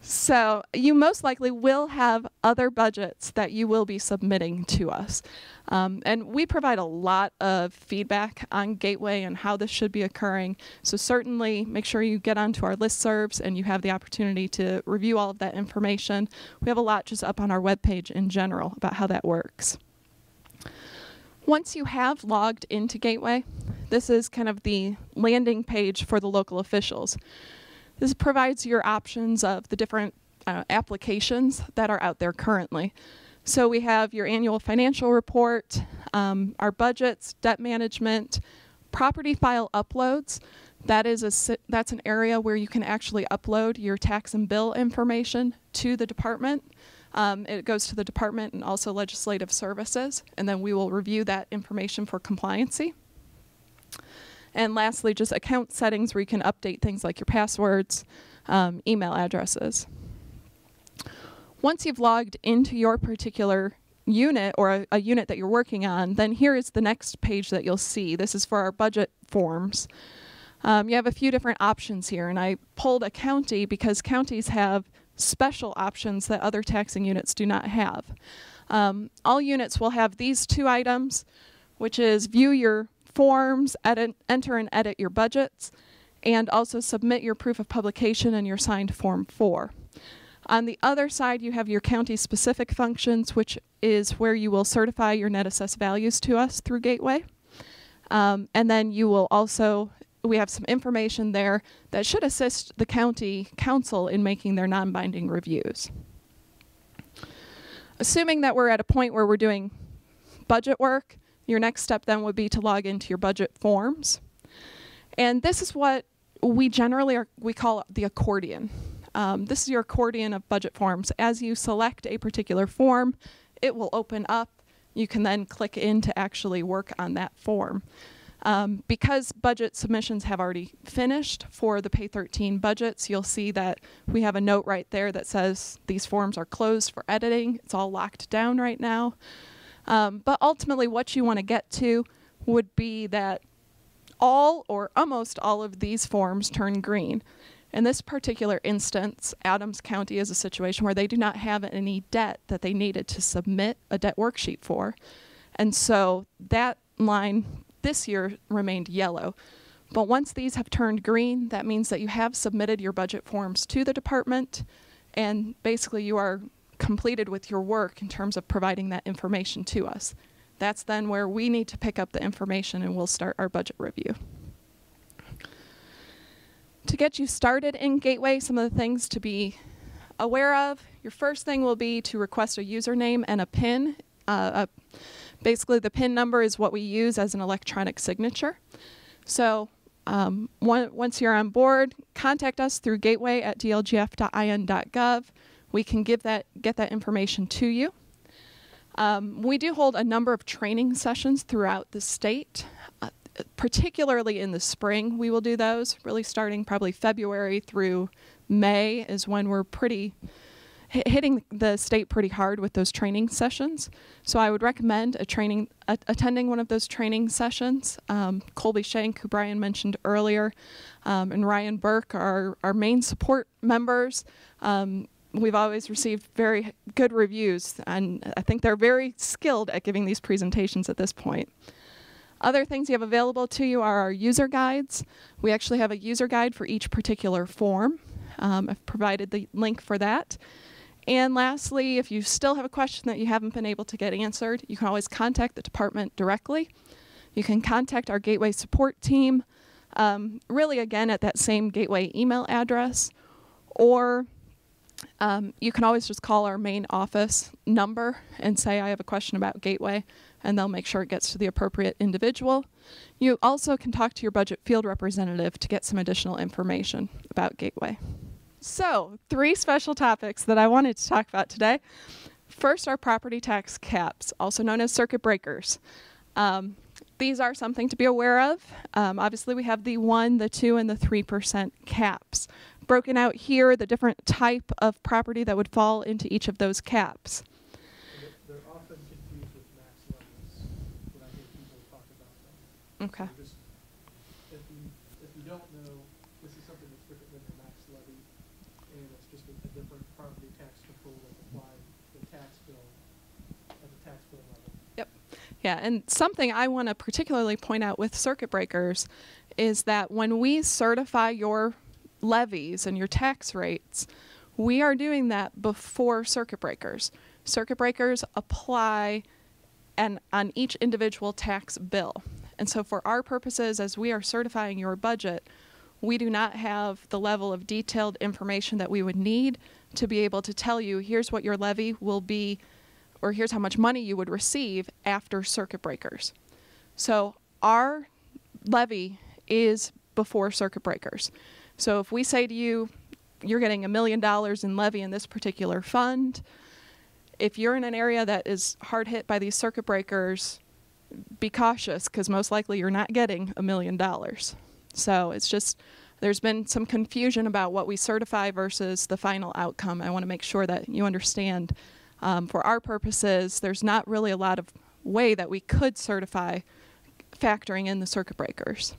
So you most likely will have other budgets that you will be submitting to us. And we provide a lot of feedback on Gateway and how this should be occurring. So certainly make sure you get onto our listservs and you have the opportunity to review all of that information. We have a lot just up on our webpage in general about how that works. Once you have logged into Gateway, this is kind of the landing page for the local officials. This provides your options of the different applications that are out there currently. So we have your annual financial report, our budgets, debt management, property file uploads. That's an area where you can actually upload your tax and bill information to the department. It goes to the department and also legislative services, and then we will review that information for compliancy. And lastly, just account settings where you can update things like your passwords, email addresses. Once you've logged into your particular unit or a unit that you're working on, then here is the next page that you'll see. This is for our budget forms. You have a few different options here, and I pulled a county because counties have special options that other taxing units do not have. All units will have these two items, which is view your forms, enter and edit your budgets, and also submit your proof of publication and your signed Form 4. On the other side, you have your county-specific functions, which is where you will certify your net assessed values to us through Gateway. And then you will also, we have some information there that should assist the county council in making their non-binding reviews. Assuming that we're at a point where we're doing budget work, your next step then would be to log into your budget forms. And this is what we generally we call the accordion. This is your accordion of budget forms. As you select a particular form, it will open up. You can then click in to actually work on that form. Because budget submissions have already finished for the Pay 13 budgets, you'll see that we have a note right there that says these forms are closed for editing. It's all locked down right now. But ultimately what you want to get to would be that all or almost all of these forms turn green. In this particular instance, Adams County is a situation where they do not have any debt that they needed to submit a debt worksheet for. And so that line this year remained yellow. But once these have turned green, that means that you have submitted your budget forms to the department, and basically you are completed with your work in terms of providing that information to us. That's then where we need to pick up the information and we'll start our budget review. To get you started in Gateway, some of the things to be aware of, your first thing will be to request a username and a PIN. Basically the PIN number is what we use as an electronic signature. So once you're on board, contact us through gateway@dlgf.in.gov. We can get that information to you. We do hold a number of training sessions throughout the state, particularly in the spring. We will do those, really starting probably February through May is when we're hitting the state pretty hard with those training sessions. So I would recommend attending one of those training sessions. Colby Shank, who Brian mentioned earlier, and Ryan Burke are our main support members. We've always received very good reviews, and I think they're very skilled at giving these presentations at this point. Other things you have available to you are our user guides. We actually have a user guide for each particular form. I've provided the link for that. And lastly, if you still have a question that you haven't been able to get answered, you can always contact the department directly. You can contact our Gateway support team, really again at that same Gateway email address, or you can always just call our main office number and say, I have a question about Gateway, and they'll make sure it gets to the appropriate individual. You also can talk to your budget field representative to get some additional information about Gateway. So, 3 special topics that I wanted to talk about today. First, our property tax caps, also known as circuit breakers. These are something to be aware of. Obviously, we have the 1%, the 2%, and the 3% caps. Broken out here, the different type of property that would fall into each of those caps. They're often confused with max levels when I hear people talk about them. Okay. So if you don't know, this is something that's different than the max levy, and it's just a different property tax control that apply the tax bill at the tax bill level. Yep. Yeah, and something I want to particularly point out with circuit breakers is that when we certify your levies and your tax rates, we are doing that before circuit breakers. Circuit breakers apply on each individual tax bill. And so for our purposes, as we are certifying your budget, we do not have the level of detailed information that we would need to be able to tell you, here's what your levy will be, or here's how much money you would receive after circuit breakers. So our levy is before circuit breakers. So if we say to you, you're getting $1 million in levy in this particular fund, if you're in an area that is hard hit by these circuit breakers, be cautious, because most likely you're not getting $1 million. So it's just, there's been some confusion about what we certify versus the final outcome. I want to make sure that you understand, for our purposes, there's not really a lot of way that we could certify factoring in the circuit breakers.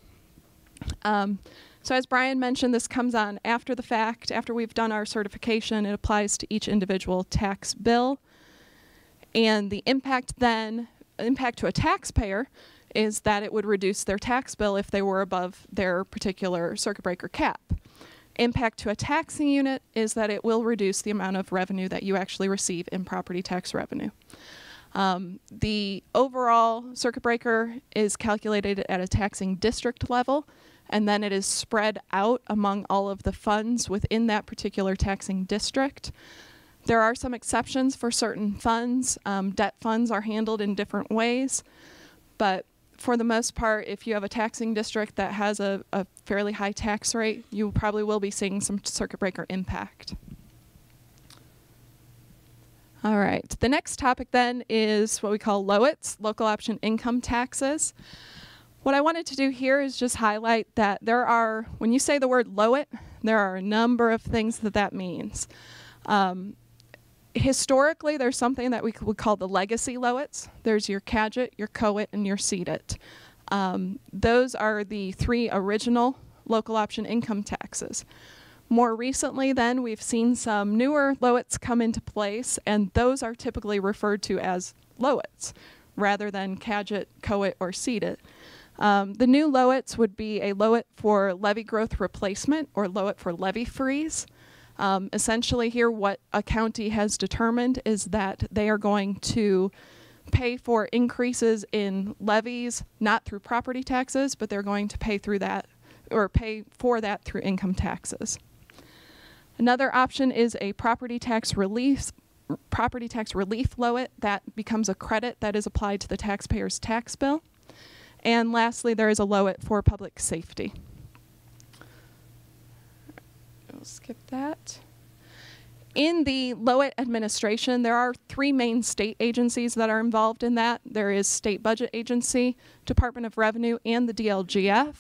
So as Brian mentioned, this comes on after the fact. After we've done our certification, it applies to each individual tax bill. And the impact to a taxpayer is that it would reduce their tax bill if they were above their particular circuit breaker cap. Impact to a taxing unit is that it will reduce the amount of revenue that you actually receive in property tax revenue. The overall circuit breaker is calculated at a taxing district level, and then it is spread out among all of the funds within that particular taxing district. There are some exceptions for certain funds. Debt funds are handled in different ways, but for the most part, if you have a taxing district that has a fairly high tax rate, you probably will be seeing some circuit breaker impact. All right, the next topic then is what we call LOITs, local option income taxes. What I wanted to do here is just highlight that there are, when you say the word LOIT, there are a number of things that means. Historically, there's something that we would call the legacy LOITs. There's your CAGIT, your COIT, and your CEDIT. Those are the three original local option income taxes. More recently then, we've seen some newer LOITs come into place, and those are typically referred to as LOITs rather than CAGIT, COIT, or CEDIT. The new LOITs would be a LOIT for levy growth replacement or LOIT for levy freeze. Essentially here what a county has determined is that they are going to pay for increases in levies, not through property taxes, but they're going to pay through that, or pay for that through income taxes. Another option is a property tax relief LOIT that becomes a credit that is applied to the taxpayer's tax bill. And lastly, there is a LOIT for public safety. We'll skip that. In the LOIT administration, there are three main state agencies that are involved in that. There is State Budget Agency, Department of Revenue, and the DLGF.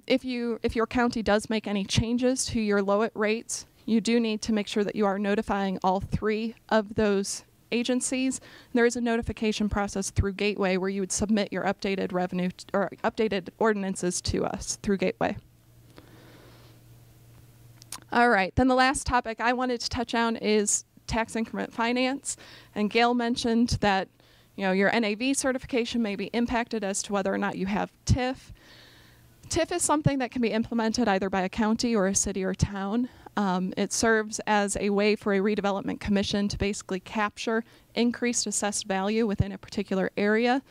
If your county does make any changes to your LOIT rates, you do need to make sure that you are notifying all three of those agencies. There is a notification process through Gateway where you would submit your updated revenue or updated ordinances to us through Gateway. All right, then the last topic I wanted to touch on is tax increment finance. And Gail mentioned that your NAV certification may be impacted as to whether or not you have TIF. TIF is something that can be implemented either by a county or a city or town. It serves as a way for a redevelopment commission to basically capture increased assessed value within a particular area.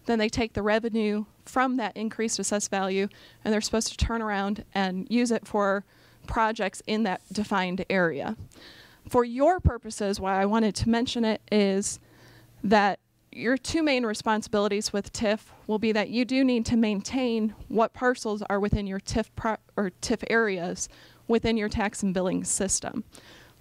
Then they take the revenue from that increased assessed value and they're supposed to turn around and use it for projects in that defined area. For your purposes, why I wanted to mention it is that your two main responsibilities with TIF will be that you do need to maintain what parcels are within your TIF areas within your tax and billing system.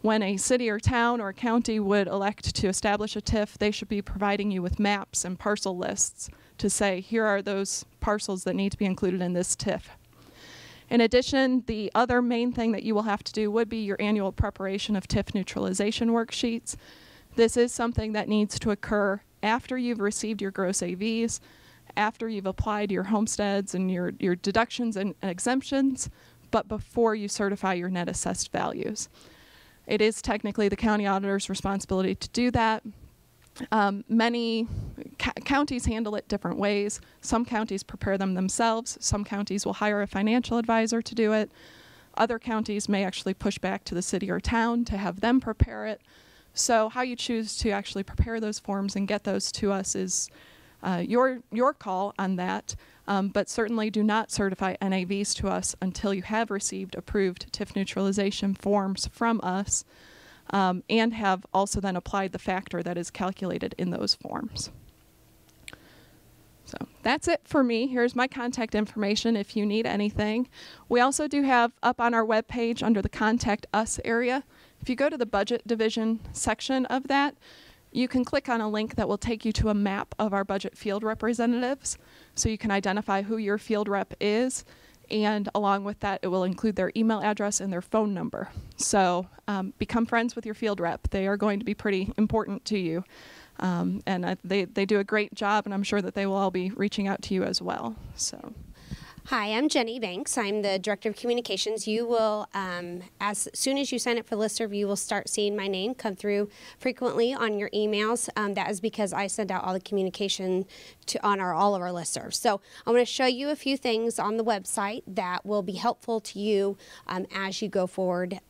When a city or town or county would elect to establish a TIF, they should be providing you with maps and parcel lists to say, here are those parcels that need to be included in this TIF. In addition, the other main thing that you will have to do would be your annual preparation of TIF neutralization worksheets. This is something that needs to occur after you've received your gross AVs, after you've applied your homesteads and your deductions and exemptions, but before you certify your net assessed values. It is technically the county auditor's responsibility to do that. Many counties handle it different ways. Some counties prepare them themselves. Some counties will hire a financial advisor to do it. Other counties may actually push back to the city or town to have them prepare it. So how you choose to actually prepare those forms and get those to us is your call on that. But certainly do not certify NAVs to us until you have received approved TIF neutralization forms from us, and have also then applied the factor that is calculated in those forms. So that's it for me. Here's my contact information if you need anything. We also do have up on our webpage under the Contact Us area, if you go to the Budget Division section of that, you can click on a link that will take you to a map of our budget field representatives, so you can identify who your field rep is, and along with that it will include their email address and their phone number. So become friends with your field rep. They are going to be pretty important to you, and they do a great job, and I'm sure that they will all be reaching out to you as well. So. Hi, I'm Jenny Banks. I'm the Director of Communications. You will, as soon as you sign up for listserv, you will start seeing my name come through frequently on your emails. That is because I send out all the communication on all of our listservs. So I'm going to show you a few things on the website that will be helpful to you as you go forward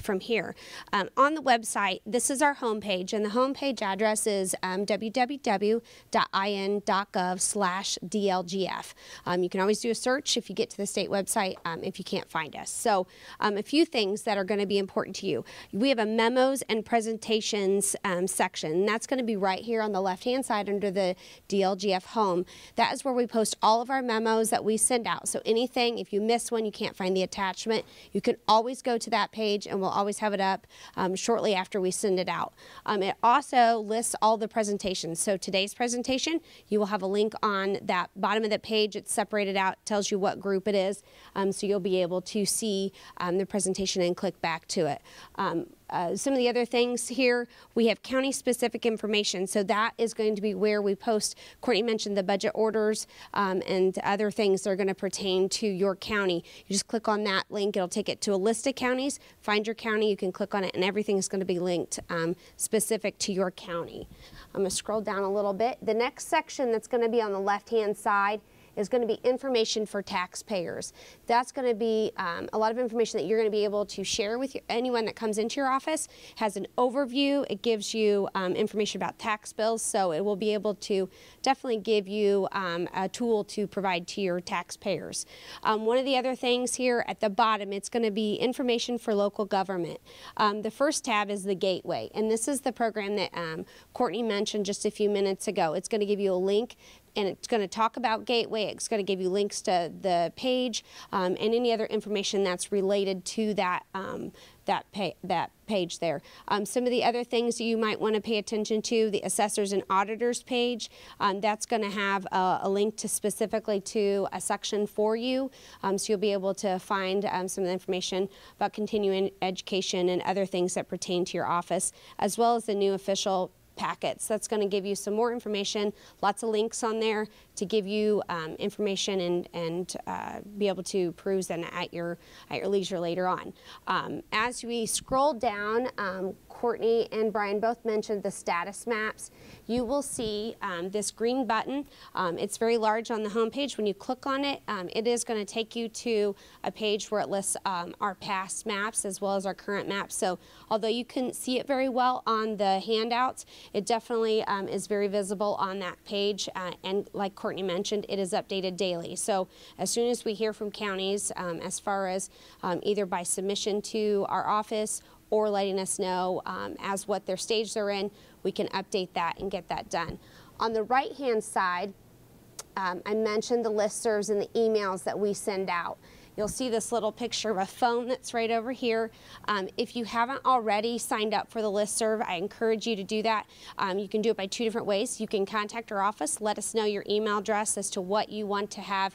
from here. On the website, this is our homepage, and the homepage address is www.in.gov/DLGF. You can always do a search if you get to the state website if you can't find us. So a few things that are going to be important to you. We have a memos and presentations section, and that's going to be right here on the left-hand side under the DLGF home. That is where we post all of our memos that we send out. So anything, if you miss one, you can't find the attachment, you can always go to that page, and we'll always have it up shortly after we send it out. It also lists all the presentations. So today's presentation, you will have a link on that bottom of the page. It's separated out, tells you what group it is, so you'll be able to see the presentation and click back to it. Some of the other things here, we have county-specific information, so that is going to be where we post. Courtney mentioned the budget orders and other things that are going to pertain to your county. You just click on that link, it'll take it to a list of counties, find your county, you can click on it, and everything is going to be linked specific to your county. I'm going to scroll down a little bit. The next section that's going to be on the left-hand side is going to be information for taxpayers. That's going to be a lot of information that you're going to be able to share with anyone that comes into your office. It has an overview. It gives you information about tax bills, so it will be able to definitely give you a tool to provide to your taxpayers. One of the other things here at the bottom, it's going to be information for local government. The first tab is the Gateway, and this is the program that Courtney mentioned just a few minutes ago. It's going to give you a link, and it's going to talk about Gateway. It's going to give you links to the page and any other information that's related to that that page there. Some of the other things you might want to pay attention to, the assessors and auditors page, that's going to have a link to specifically to a section for you, so you'll be able to find some of the information about continuing education and other things that pertain to your office, as well as the new official packets. That's going to give you some more information, lots of links on there to give you information and be able to peruse them at your leisure later on. As we scroll down, Courtney and Brian both mentioned the status maps. You will see this green button. It's very large on the home page. When you click on it, it is going to take you to a page where it lists our past maps as well as our current maps. So although you couldn't see it very well on the handouts, it definitely is very visible on that page, and like Courtney mentioned, it is updated daily. So as soon as we hear from counties as far as either by submission to our office or letting us know as what their stage they're in, we can update that and get that done. On the right-hand side, I mentioned the listservs and the emails that we send out. You'll see this little picture of a phone that's right over here. If you haven't already signed up for the listserv, I encourage you to do that. You can do it by two different ways. You can contact our office, let us know your email address as to what you want to have,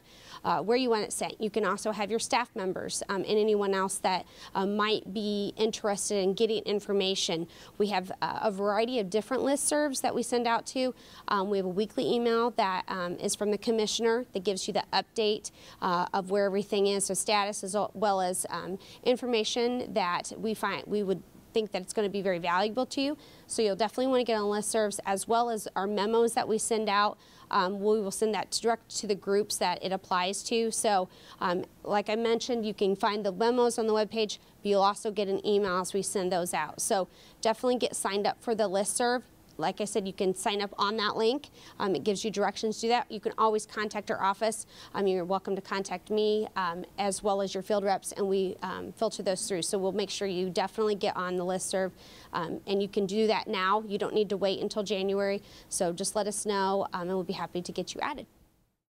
where you want it sent. You can also have your staff members and anyone else that might be interested in getting information. We have a variety of different listservs that we send out to. We have a weekly email that is from the commissioner that gives you the update of where everything is. So status as well as information that we would think that it's going to be very valuable to you. So you'll definitely want to get on listservs, as well as our memos that we send out. We will send that direct to the groups that it applies to. So like I mentioned, you can find the memos on the webpage, but you'll also get an email as we send those out. So definitely get signed up for the listserv. Like I said, you can sign up on that link. It gives you directions to do that. You can always contact our office. You're welcome to contact me as well as your field reps, and we filter those through. So we'll make sure you definitely get on the listserv, and you can do that now. You don't need to wait until January. So just let us know, and we'll be happy to get you added.